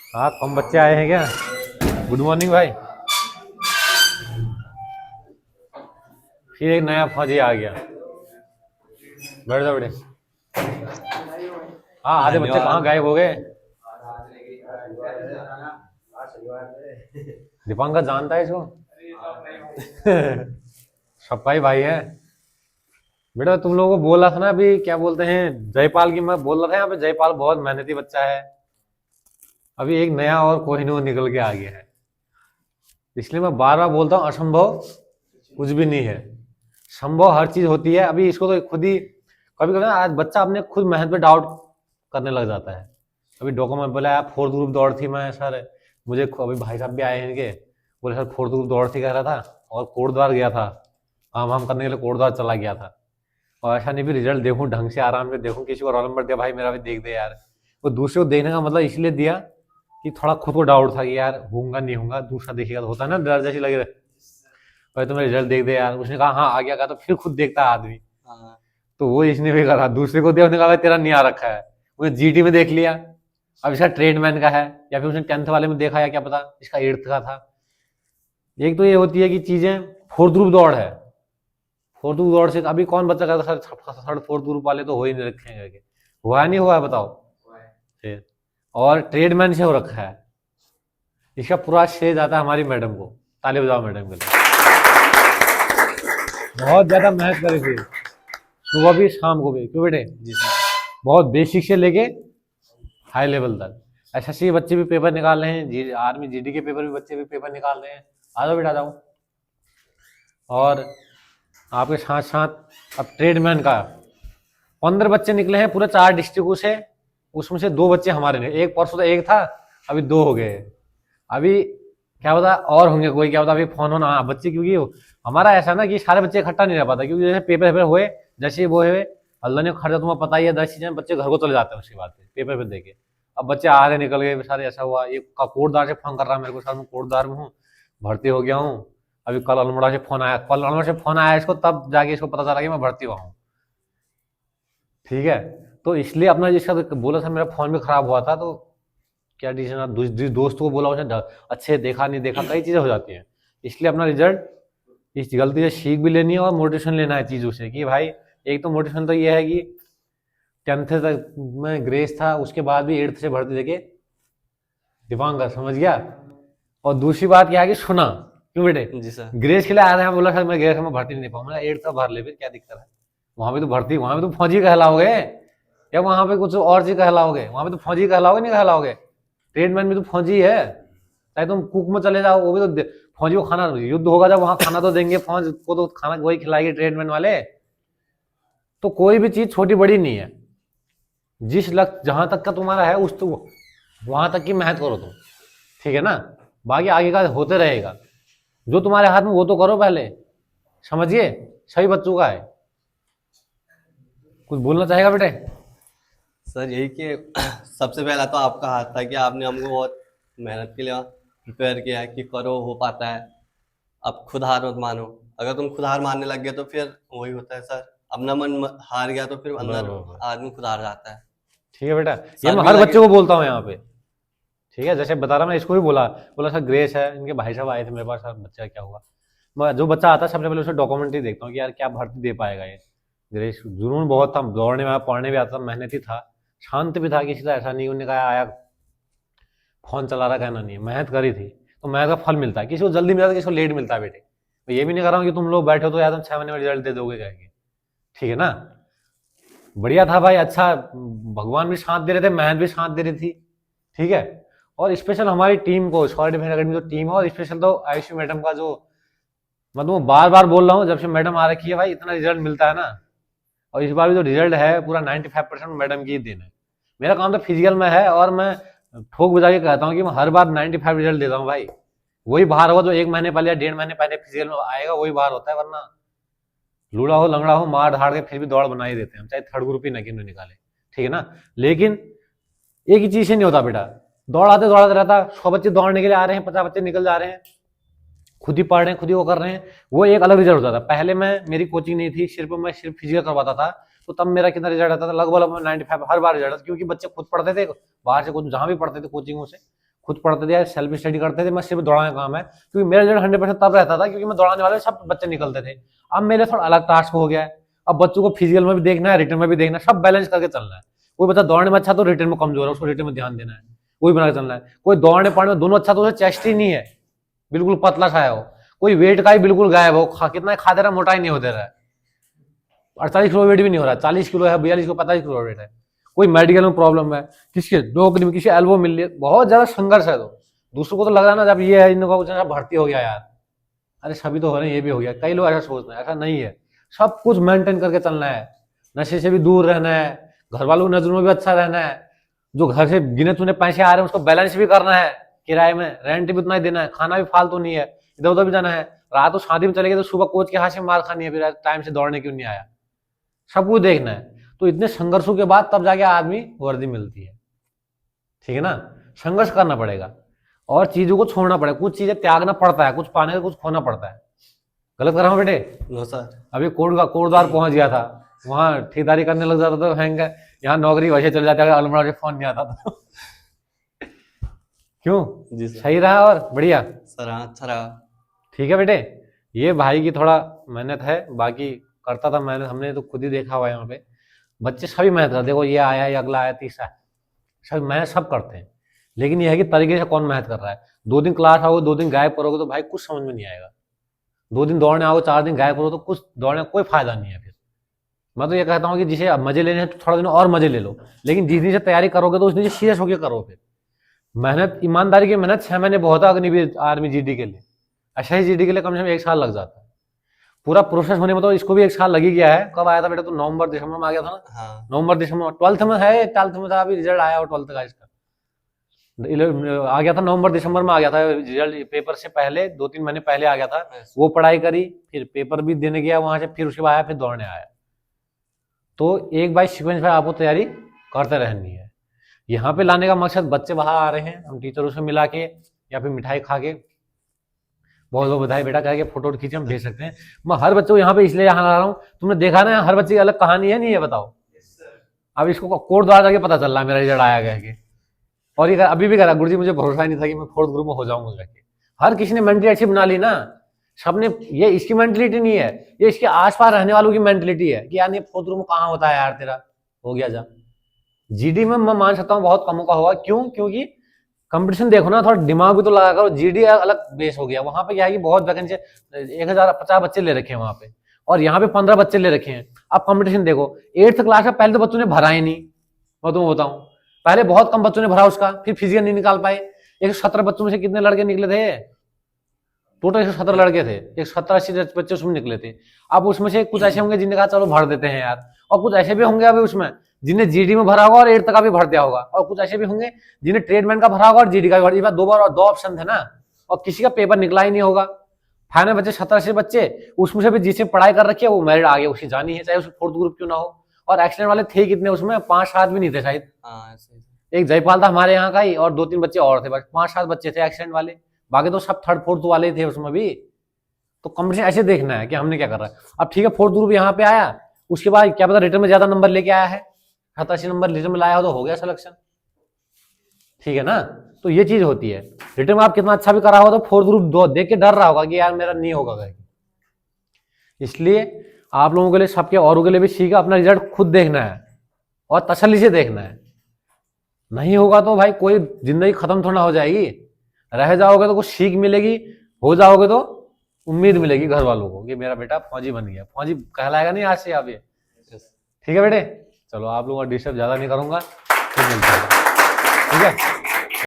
हाँ, कम बच्चे आए हैं क्या? गुड मॉर्निंग भाई। फिर एक नया फौजी आ गया। बैठ जाओ बेटे। हाँ, आधे बच्चे कहाँ धन्यवाद। गायब हो गए? दीपांकर जानता है इसको। सप्पाई भाई है। बेटा तुम लोगों को बोला था ना अभी, क्या बोलते हैं, जयपाल की मैं बोल रहा था यहाँ पे, जयपाल बहुत मेहनती बच्चा है। अभी एक नया और कोहिनूर निकल के आ गया है। इसलिए मैं बार बार बोलता हूँ, असंभव कुछ भी नहीं है, संभव हर चीज होती है। अभी इसको तो खुद ही कभी कभी आज बच्चा अपने खुद मेहनत पे डाउट करने लग जाता है। अभी डॉक्यूमेंट बोला यार, फोर्थ ग्रुप दौड़ थी, मैं सर मुझे अभी भाई साहब भी आए हैं इनके, बोले सर फोर्थ ग्रुप दौड़ थी कह रहा था, और कोटद्वार गया था, आम आम करने के लिए कोटद्वार चला गया था। और ऐसा नहीं भी रिजल्ट देखूं ढंग से, आराम से देखूं, किसी को रोल नंबर दिया भाई मेरा भी देख दे यार। वो दूसरे को देखने का मतलब इसलिए दिया कि थोड़ा खुद को डाउट था कि यार होऊंगा नहीं होऊंगा, दूसरा देखेगा तो होता है ना, डर जैसी लगे भाई तुम्हें रिजल्ट देख दे यार। उसने कहा हाँ आ गया, कहा तो फिर खुद देखता है आदमी। हाँ। तो वो इसने भी कहा, दूसरे को दिया, उसने कहा भाई तेरा नहीं आ रखा है, उसने जीटी में देख लिया, अब इसका ट्रेडमैन का है, या फिर उसने 10th वाले में देखा, या क्या पता इसका 8th का था। एक तो ये होती है कि चीजें, फोर्थ ग्रुप दौड़ है, फोर्थ ग्रुप दौड़ से अभी कौन बच्चा कहता सर थर्ड फोर्थ ग्रुप वाले तो हो ही नहीं रखे हैं करके, हुआ नहीं हुआ है बताओ फिर। और ट्रेडमैन से हो रखा है। इसका पूरा श्रेय जाता है हमारी मैडम को, ताली बजाओ मैडम के लिए। बहुत ज्यादा मेहनत करी थी, सुबह भी शाम को भी, क्यों बेटे? जी सर। बहुत बेसिक से लेके हाई लेवल तक। एसएससी के बच्चे भी पेपर निकाल रहे हैं, आर्मी जीडी के पेपर भी बच्चे भी पेपर निकाल रहे हैं। आ जाओ बेटा, आ जाओ। और आपके साथ साथ अब ट्रेडमैन का 15 बच्चे निकले हैं पूरे 4 डिस्ट्रिक्टों से, उसमें से 2 बच्चे हमारे ने, एक परसों तो एक था, अभी 2 हो गए। अभी क्या पता और होंगे कोई, क्या पता अभी फोन होना। हाँ बच्चे, क्योंकि हमारा ऐसा ना कि सारे बच्चे इकट्ठा नहीं रह पाता, क्योंकि जैसे पेपर पेपर हुए, जैसे वो हुए, अल्लाह ने खर्चा तुम्हें पता ही है, 10 चीजें बच्चे घर को चले जाते हैं उसके बाद पेपर पे देके। अब बच्चे आ रहे निकल गए सारे, ऐसा हुआ। एक कोटदार से फोन कर रहा है मेरे को, सर मैं कोटदार में हूँ, भर्ती हो गया हूँ। अभी कल अल्मोड़ा से फोन आया, कल अल्मोड़ा से फोन आया इसको, तब जाके इसको पता चला कि मैं भर्ती हुआ हूँ। ठीक है, तो इसलिए अपना जिसका बोला था, मेरा फोन भी खराब हुआ था, तो क्या डिसीजन, जिस दोस्त को बोला उसने अच्छे देखा नहीं देखा, कई चीजें हो जाती हैं। इसलिए अपना रिजल्ट, इस गलती से सीख भी लेनी है और मोटिवेशन लेना है चीजों से, कि भाई एक तो मोटिवेशन तो ये है कि 10th तक में ग्रेस था, उसके बाद भी 8th से भर्ती देके दीपांकर समझ गया। और दूसरी बात क्या है कि सुना, क्यों बेटे? जी सर। ग्रेस के लिए आया था, बोला सर मैं ग्रेस में भर्ती नहीं दे पाऊंगा, 8th का भर ले फिर क्या दिक्कत है, वहां पे तो भर्ती, वहां पे तो फौजी कहलाओगे, या वहां पे कुछ और चीज कहलाओगे? वहां पे तो फौजी कहलाओगे, नहीं कहलाओगे? ट्रेडमैन भी तो फौजी है, चाहे तुम कुक में चले जाओ, वो भी तो फौजी को खाना, युद्ध होगा जब वहां खाना तो देंगे, फौज को तो खाना वही खिलाएगी ट्रेडमैन वाले। तो कोई भी चीज छोटी बड़ी नहीं है, जिस लक्ष्य जहां तक का तुम्हारा है उस तो वहां तक की मेहनत करो तुम, ठीक है ना? बाकी आगे का होते रहेगा, जो तुम्हारे हाथ में वो तो करो पहले, समझिए। सभी बच्चों का है। कुछ बोलना चाहेगा बेटे? सर यही कि सबसे पहला तो आपका हाथ था कि आपने हमको बहुत मेहनत के लिए प्रिपेयर किया है कि करो, हो पाता है। अब खुद हार मत मानो। अगर तुम खुद हार मानने लग गए तो फिर वही होता है सर, अपना मन हार गया तो फिर अंदर बराबर, आदमी खुद हार जाता है। ठीक है बेटा, ये सर मैं भी हर लगे। बच्चे को बोलता हूँ यहाँ पे। ठीक है, जैसे बता रहा मैं, इसको भी बोला, बोला सर ग्रेस है, इनके भाई साहब आए थे मेरे पास, सर बच्चे का क्या हुआ? मैं जो बच्चा आता है सबसे पहले उसे डॉक्यूमेंट ही देखता हूँ कि यार क्या भर्ती दे पाएगा ये। ग्रेस जुनून बहुत था, दौड़ने में पढ़ने भी आता था, मेहनती था, शांत भी था, किसी का ऐसा नहीं उन्होंने कहा आया फोन चला रहा, कहना नहीं है, मेहनत करी थी। तो मेहनत का फल मिलता है, किसी को जल्दी मिलता है, किसी को लेट मिलता है बेटे। मैं ये भी नहीं कर रहा हूँ कि तुम लोग बैठे हो तो यार तुम 6 महीने में रिजल्ट दे दोगे कहेंगे, ठीक है ना? बढ़िया था भाई, अच्छा, भगवान भी साथ दे रहे थे, मेहनत भी साथ दे रही थी, ठीक है। और स्पेशल हमारी टीम को, सॉरी डिफेंस अकेडमी जो टीम है, और स्पेशल तो आयुषी मैडम का, जो मैं तुम्हें बार बार बोल रहा हूँ, जब से मैडम आ रखी है भाई इतना रिजल्ट मिलता है ना। और इस बार भी जो रिजल्ट है पूरा 95% मैडम की ही देन है। मेरा काम तो फिजिकल में है, और मैं ठोक बजा के कहता हूँ कि मैं हर बार 95 रिजल्ट देता हूँ भाई। वही बाहर होगा जो 1 महीने पहले या 1.5 महीने पहले फिजिकल में आएगा, वही बाहर होता है, वरना लूड़ा हो लंगड़ा हो मार धाड़ के फिर भी दौड़ बना ही देते हैं हम, चाहे थर्ड ग्रुप ही ना क्यों निकाले, ठीक है ना? लेकिन एक ही चीज से नहीं होता बेटा, दौड़ाते दौड़ाते रहता, 100 बच्चे दौड़ने के लिए आ रहे हैं, 50 बच्चे निकल जा रहे हैं, खुद ही पढ़ रहे हैं, खुद ही वो कर रहे हैं, वो एक अलग रिजल्ट होता था। पहले मैं, मेरी कोचिंग नहीं थी, मैं सिर्फ फिजिकल करवाता था, तो तब मेरा कितना रिजल्ट आता था, लगभग 95 हर बार रिजल्ट, क्योंकि बच्चे खुद पढ़ते थे, बाहर से कुछ जहां भी पढ़ते थे कोचिंगों से, खुद पढ़ते थे, सेल्फ स्टडी करते थे, मैं सिर्फ दौड़ाने का काम है, क्योंकि मेरा रिजल्ट 100% तब रहता था क्योंकि मैं दौड़ाने वाले सब बच्चे निकलते थे। अब मेरे थोड़ा अलग टास्क हो गया है, अब बच्चों को फिजिकल में भी देखना है, रिटर्न में भी देखना है, सब बैलेंस करके चलना है। कोई बच्चा दौड़ने में अच्छा तो रिटर्न में कमजोर है, उसको रिटर्न में ध्यान देना है, वही बना के चलना है। कोई दौड़ने पढ़ने में दोनों अच्छा तो उसे चेस्ट ही नहीं है, बिल्कुल पतला सा है वो, कोई वेट का ही बिल्कुल गायब हो, कितना खा दे रहा, मोटा ही नहीं होते रहा, 48 किलो वेट भी नहीं हो रहा, 40 किलो है, 42 किलो 45 किलो वेट है। कोई मेडिकल में प्रॉब्लम है, किसके नौकरी में, किसी एल्बो मिल रही है, बहुत ज्यादा संघर्ष है। तो दूसरों को तो लग रहा है ना जब ये है इनको कुछ भर्ती हो गया यार, अरे सभी तो हो रहे हैं, ये भी हो गया। कई लोग ऐसा सोचते हैं, ऐसा नहीं है, सब कुछ मेंटेन करके चलना है, नशे से भी दूर रहना है, घर वालों की नजरों में भी अच्छा रहना है, जो घर से गिने चुने पैसे आ रहे हैं उसको बैलेंस भी करना है, किराए में रेंट भी उतना ही देना है, खाना भी फालतू नहीं है, इधर उधर भी जाना है। रात को शादी में चले गए तो सुबह कोच के हाथ से मार खानी है, फिर टाइम से दौड़ने क्यों नहीं आया, सब कुछ देखना है। तो इतने संघर्षों के बाद तब जाके आदमी वर्दी मिलती है, ठीक है ना। संघर्ष करना पड़ेगा और चीजों को छोड़ना पड़ेगा, कुछ चीजें त्यागना पड़ता है, कुछ पाने का कुछ खोना पड़ता है। गलत कर रहा हूँ बेटे? No sir. अभी कोटद्वार पहुंच गया था, वहां ठेकेदारी करने लग जाता तो हैंग है, यहाँ नौकरी वैसे चल जाता है अगर अलमड़ा से फोन नहीं आता तो क्यों? जी सर। सही रहा और बढ़िया? सर हाँ, अच्छा रहा। ठीक है बेटे, ये भाई की थोड़ा मेहनत है, बाकी करता था मेहनत, हमने तो खुद ही देखा हुआ है यहाँ पे, बच्चे सभी मेहनत करते, देखो ये आया, ये अगला आया, तीसरा, सब मेहनत सब करते हैं, लेकिन ये है कि तरीके से कौन मेहनत कर रहा है। 2 दिन क्लास आओगे, 2 दिन गायब करोगे तो भाई कुछ समझ में नहीं आएगा। 2 दिन दौड़ने आओगे, 4 दिन गायब करो तो कुछ दौड़ने का कोई फायदा नहीं है। फिर मैं तो ये कहता हूँ कि जिसे अब मजे लेने हैं तो थोड़ा दिन और मजे ले लो, लेकिन जिस दिन से तैयारी करोगे तो उस दिन से सीरियस होकर करो। फिर मेहनत, ईमानदारी की मेहनत 6 महीने बहुत है अग्निवीर आर्मी जीडी के लिए, अच्छा जीडी के लिए कम से कम 1 साल लग जाता है। पूरा प्रोसेस होने में तो इसको भी 1 साल लग ही गया है। कब आया था बेटा? तो नवंबर दिसंबर में आ गया था ना? हाँ। नवंबर दिसंबर, 12th में है, 12th में था, अभी रिजल्ट आया और 12th का इसका आ गया था, नवंबर दिसंबर में आ गया था रिजल्ट, पेपर से पहले 2-3 महीने पहले आ गया था। वो पढ़ाई करी, फिर पेपर भी देने गया वहां से, फिर उसके बाद आया, फिर दौड़ने आया। तो एक बाई सीक्वेंस में आपको तैयारी करते रहनी है। यहाँ पे लाने का मकसद, बच्चे बाहर आ रहे हैं, हम टीचरों से मिला के या फिर मिठाई खा के बहुत बहुत बधाई बेटा कह के फोटो खींच हम भेज सकते हैं। मैं हर बच्चे को यहाँ पे इसलिए यहाँ ला रहा हूँ, तुमने देखा ना हर बच्चे की अलग कहानी है, नहीं है बताओ? अब इसको कोड द्वारा जाके पता चल रहा है मेरा रिजल्ट आया गया कि, और ये अभी भी कह रहा गुरुजी मुझे भरोसा ही नहीं था कि मैं 4th ग्रुप में हो जाऊंगा जाके। हर किसी ने मेंटलिटी अच्छी बना ली ना, सबने, ये इसकी मेंटलिटी नहीं है, ये इसके आसपास रहने वालों की मेंटलिटी है कि यार ये 4th ग्रुप में कहाँ होता है यार, तेरा हो गया जा। जीडी में मैं मान सकता हूँ बहुत कमों का होगा, क्यों? क्योंकि कंपटीशन देखो ना, थोड़ा दिमाग भी तो लगा करो। जीडी अलग बेस हो गया, वहां पे क्या है कि बहुत वैकेंसी, 1050 बच्चे ले रखे हैं वहां पे, और यहाँ पे 15 बच्चे ले रखे हैं। अब कंपटीशन देखो, 8th क्लास का पहले तो बच्चों ने भरा ही नहीं, मैं तुम्हें बताऊं, पहले बहुत कम बच्चों ने भरा उसका, फिर फिजिकल नहीं निकाल पाए। 117 बच्चों में से कितने लड़के निकले थे? टोटल 117 लड़के थे, 170-80 बच्चे उसमें निकले थे। अब उसमें से कुछ ऐसे होंगे जिन्हें कहा चलो भर देते हैं यार, और कुछ ऐसे भी होंगे अभी उसमें जिन्हें जीडी में भरा होगा और 8th का भी भर दिया होगा, और कुछ ऐसे भी होंगे जिन्हें ट्रेडमैन का भरा होगा और जीडी का भी भर दिया। 2 बार और 2 ऑप्शन थे ना, और किसी का पेपर निकला ही नहीं होगा। फाइनल बच्चे 17-80 बच्चे, उसमें से भी जिसे पढ़ाई कर रखी है वो मेरिट आ गया, उसे जानी है, चाहे उसमें 4th ग्रुप क्यों ना हो। और एक्सीडेंट वाले थे कितने उसमें? 5-7 भी नहीं थे शायद। एक जयपाल था हमारे यहाँ का ही, और 2-3 बच्चे और थे, बस 5-7 बच्चे थे एक्सीडेंट वाले, बाकी तो सब 3rd 4th वाले थे उसमें भी। तो कंपटीशन ऐसे देखना है कि हमने क्या कर रहा है। अब ठीक है 4th ग्रुप यहाँ पे आया, उसके बाद क्या पता रिटर्न में ज्यादा नंबर लेके आया है, 87 नंबर रिटर्न में लाया हो तो हो गया सिलेक्शन, ठीक है ना। तो ये चीज होती है, रिटर्न में आप कितना अच्छा भी करा होगा तो 4th ग्रुप देख के डर रहा होगा कि यार मेरा नहीं होगा करके। इसलिए आप लोगों के लिए, सबके औरों के लिए भी सीखा, अपना रिजल्ट खुद देखना है और तसल्ली से देखना है। नहीं होगा तो भाई कोई जिंदगी खत्म थोड़ा हो जाएगी, रह जाओगे तो कुछ सीख मिलेगी, हो जाओगे तो उम्मीद मिलेगी घर वालों को कि मेरा बेटा फौजी बन गया, फौजी कहलाएगा नहीं आज से आप ये। ठीक है बेटे, चलो आप लोगों का डिस्टर्ब ज्यादा नहीं करूंगा, फिर मिलते हैं, ठीक है।